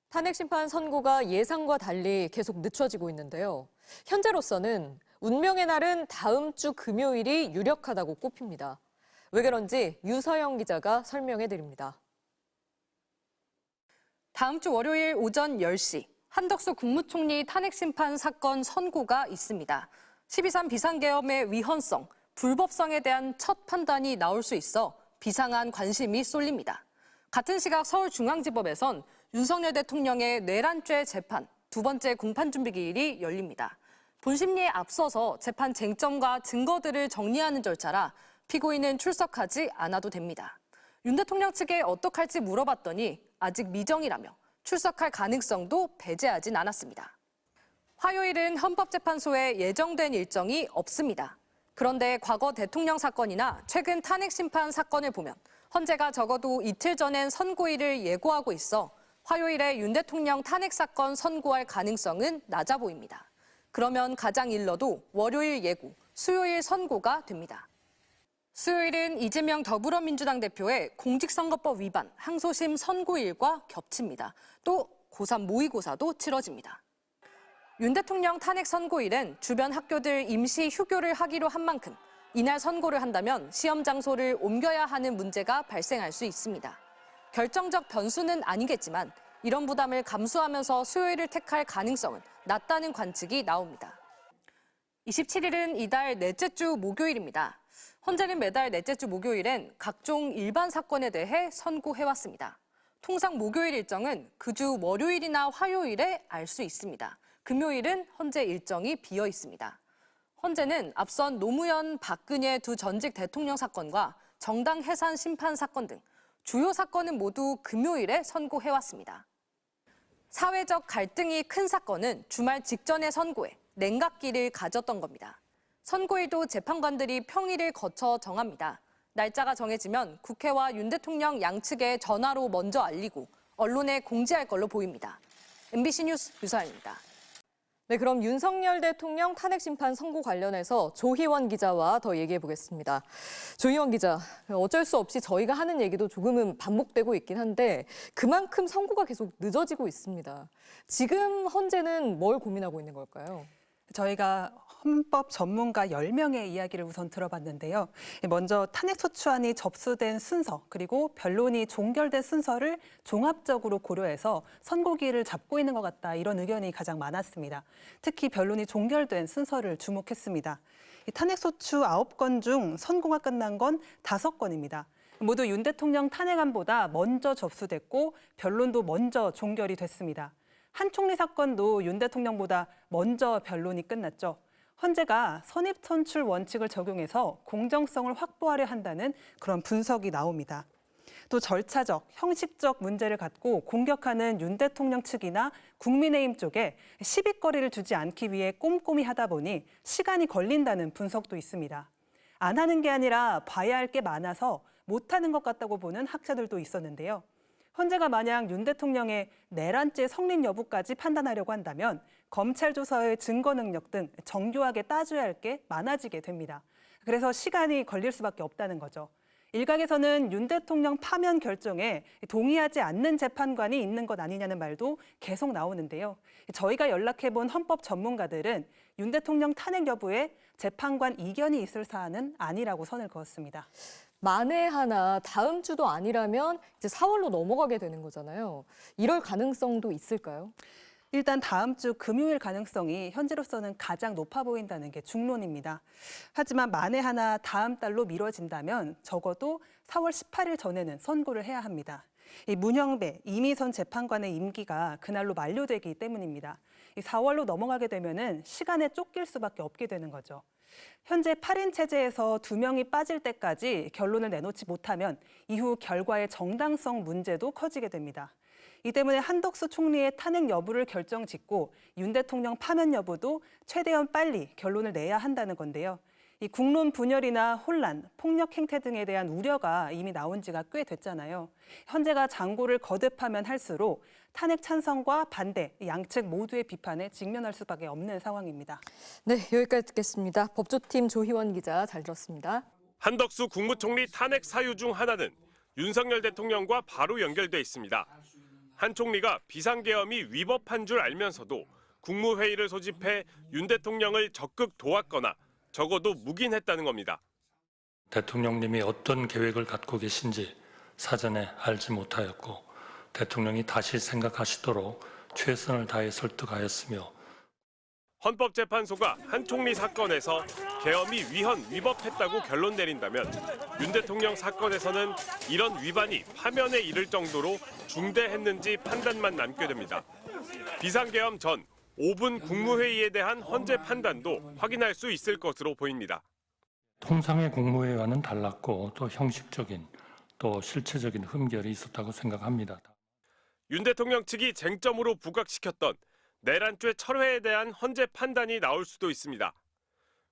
탄핵 심판 선고가 예상과 달리 계속 늦춰지고 있는데요. 현재로서는 운명의 날은 다음 주 금요일이 유력하다고 꼽힙니다. 왜 그런지 유서영 기자가 설명해 드립니다. 다음 주 월요일 오전 10시 한덕수 국무총리 탄핵 심판 사건 선고가 있습니다. 12.3 비상계엄의 위헌성, 불법성에 대한 첫 판단이 나올 수 있어 비상한 관심이 쏠립니다. 같은 시각 서울중앙지법에선 윤석열 대통령의 내란죄 재판 두 번째 공판준비기일이 열립니다. 본심리에 앞서서 재판 쟁점과 증거들을 정리하는 절차라 피고인은 출석하지 않아도 됩니다. 윤 대통령 측에 어떡할지 물어봤더니 아직 미정이라며 출석할 가능성도 배제하진 않았습니다. 화요일은 헌법재판소에 예정된 일정이 없습니다. 그런데 과거 대통령 사건이나 최근 탄핵 심판 사건을 보면 헌재가 적어도 이틀 전엔 선고일을 예고하고 있어 화요일에 윤 대통령 탄핵 사건 선고할 가능성은 낮아 보입니다. 그러면 가장 일러도 월요일 예고, 수요일 선고가 됩니다. 수요일은 이재명 더불어민주당 대표의 공직선거법 위반 항소심 선고일과 겹칩니다. 또 고3 모의고사도 치러집니다. 윤 대통령 탄핵 선고일은 주변 학교들 임시 휴교를 하기로 한 만큼 이날 선고를 한다면 시험 장소를 옮겨야 하는 문제가 발생할 수 있습니다. 결정적 변수는 아니겠지만 이런 부담을 감수하면서 수요일을 택할 가능성은 낮다는 관측이 나옵니다. 27일은 이달 넷째 주 목요일입니다. 헌재는 매달 넷째 주 목요일엔 각종 일반 사건에 대해 선고해왔습니다. 통상 목요일 일정은 그 주 월요일이나 화요일에 알 수 있습니다. 금요일은 헌재 일정이 비어 있습니다. 헌재는 앞선 노무현, 박근혜 두 전직 대통령 사건과 정당 해산 심판 사건 등 주요 사건은 모두 금요일에 선고해왔습니다. 사회적 갈등이 큰 사건은 주말 직전에 선고해 냉각기를 가졌던 겁니다. 선고일도 재판관들이 평일을 거쳐 정합니다. 날짜가 정해지면 국회와 윤 대통령 양측에 전화로 먼저 알리고 언론에 공지할 걸로 보입니다. MBC 뉴스 유서영입니다. 네, 그럼 윤석열 대통령 탄핵 심판 선고 관련해서 조희원 기자와 더 얘기해 보겠습니다. 조희원 기자, 어쩔 수 없이 저희가 하는 얘기도 조금은 반복되고 있긴 한데 그만큼 선고가 계속 늦어지고 있습니다. 지금 헌재는 뭘 고민하고 있는 걸까요? 저희가 헌법 전문가 10명의 이야기를 우선 들어봤는데요. 먼저 탄핵소추안이 접수된 순서 그리고 변론이 종결된 순서를 종합적으로 고려해서 선고기를 잡고 있는 것 같다 이런 의견이 가장 많았습니다. 특히 변론이 종결된 순서를 주목했습니다. 탄핵소추 9건 중 선고가 끝난 건 5건입니다. 모두 윤 대통령 탄핵안보다 먼저 접수됐고 변론도 먼저 종결이 됐습니다. 한 총리 사건도 윤 대통령보다 먼저 변론이 끝났죠. 헌재가 선입선출 원칙을 적용해서 공정성을 확보하려 한다는 그런 분석이 나옵니다. 또 절차적, 형식적 문제를 갖고 공격하는 윤 대통령 측이나 국민의힘 쪽에 시비거리를 주지 않기 위해 꼼꼼히 하다 보니 시간이 걸린다는 분석도 있습니다. 안 하는 게 아니라 봐야 할 게 많아서 못하는 것 같다고 보는 학자들도 있었는데요. 헌재가 만약 윤 대통령의 내란죄 성립 여부까지 판단하려고 한다면 검찰 조사의 증거 능력 등 정교하게 따져야 할 게 많아지게 됩니다. 그래서 시간이 걸릴 수밖에 없다는 거죠. 일각에서는 윤 대통령 파면 결정에 동의하지 않는 재판관이 있는 것 아니냐는 말도 계속 나오는데요. 저희가 연락해본 헌법 전문가들은 윤 대통령 탄핵 여부에 재판관 이견이 있을 사안은 아니라고 선을 그었습니다. 만에 하나 다음 주도 아니라면 이제 4월로 넘어가게 되는 거잖아요. 이럴 가능성도 있을까요? 일단 다음 주 금요일 가능성이 현재로서는 가장 높아 보인다는 게 중론입니다. 하지만 만에 하나 다음 달로 미뤄진다면 적어도 4월 18일 전에는 선고를 해야 합니다. 이 문형배, 이미선 재판관의 임기가 그날로 만료되기 때문입니다. 이 4월로 넘어가게 되면은 시간에 쫓길 수밖에 없게 되는 거죠. 현재 8인 체제에서 2명이 빠질 때까지 결론을 내놓지 못하면 이후 결과의 정당성 문제도 커지게 됩니다. 이 때문에 한덕수 총리의 탄핵 여부를 결정짓고 윤 대통령 파면 여부도 최대한 빨리 결론을 내야 한다는 건데요. 이 국론 분열이나 혼란, 폭력 행태 등에 대한 우려가 이미 나온 지가 꽤 됐잖아요. 헌재가 장고를 거듭하면 할수록 탄핵 찬성과 반대, 양측 모두의 비판에 직면할 수밖에 없는 상황입니다. 네, 여기까지 듣겠습니다. 법조팀 조희원 기자 잘 들었습니다. 한덕수 국무총리 탄핵 사유 중 하나는 윤석열 대통령과 바로 연결돼 있습니다. 한 총리가 비상계엄이 위법한 줄 알면서도 국무회의를 소집해 윤 대통령을 적극 도왔거나 적어도 묵인했다는 겁니다. 대통령님이 어떤 계획을 갖고 계신지 사전에 알지 못하였고 대통령이 다시 생각하시도록 최선을 다해 설득하였으며 헌법재판소가 한 총리 사건에서 계엄이 위법했다고 결론 내린다면 윤 대통령 사건에서는 이런 위반이 파면에 이를 정도로 중대했는지 판단만 남게 됩니다. 비상계엄 전 5분 국무회의에 대한 헌재 판단도 확인할 수 있을 것으로 보입니다. 통상의 국무회의와는 달랐고 또 형식적인 또 실체적인 흠결이 있었다고 생각합니다. 윤 대통령 측이 쟁점으로 부각시켰던 내란죄 철회에 대한 헌재 판단이 나올 수도 있습니다.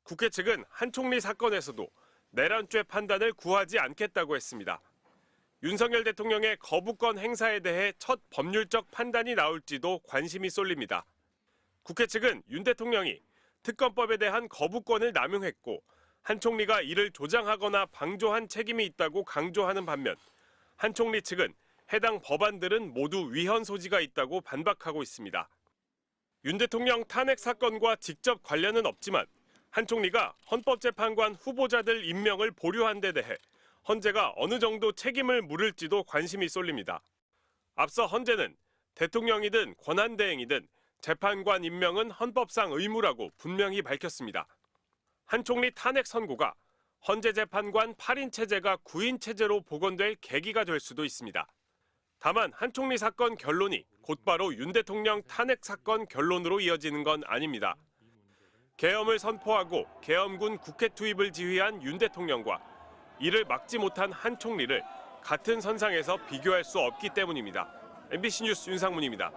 국회 측은 한 총리 사건에서도 내란죄 판단을 구하지 않겠다고 했습니다. 윤석열 대통령의 거부권 행사에 대해 첫 법률적 판단이 나올지도 관심이 쏠립니다. 국회 측은 윤 대통령이 특검법에 대한 거부권을 남용했고 한 총리가 이를 조장하거나 방조한 책임이 있다고 강조하는 반면 한 총리 측은 해당 법안들은 모두 위헌 소지가 있다고 반박하고 있습니다. 윤 대통령 탄핵 사건과 직접 관련은 없지만 한 총리가 헌법재판관 후보자들 임명을 보류한 데 대해 헌재가 어느 정도 책임을 물을지도 관심이 쏠립니다. 앞서 헌재는 대통령이든 권한대행이든 재판관 임명은 헌법상 의무라고 분명히 밝혔습니다. 한 총리 탄핵 선고가 헌재 재판관 8인 체제가 9인 체제로 복원될 계기가 될 수도 있습니다. 다만 한 총리 사건 결론이 곧바로 윤 대통령 탄핵 사건 결론으로 이어지는 건 아닙니다. 계엄을 선포하고 계엄군 국회 투입을 지휘한 윤 대통령과 이를 막지 못한 한 총리를 같은 선상에서 비교할 수 없기 때문입니다. MBC 뉴스 윤상문입니다.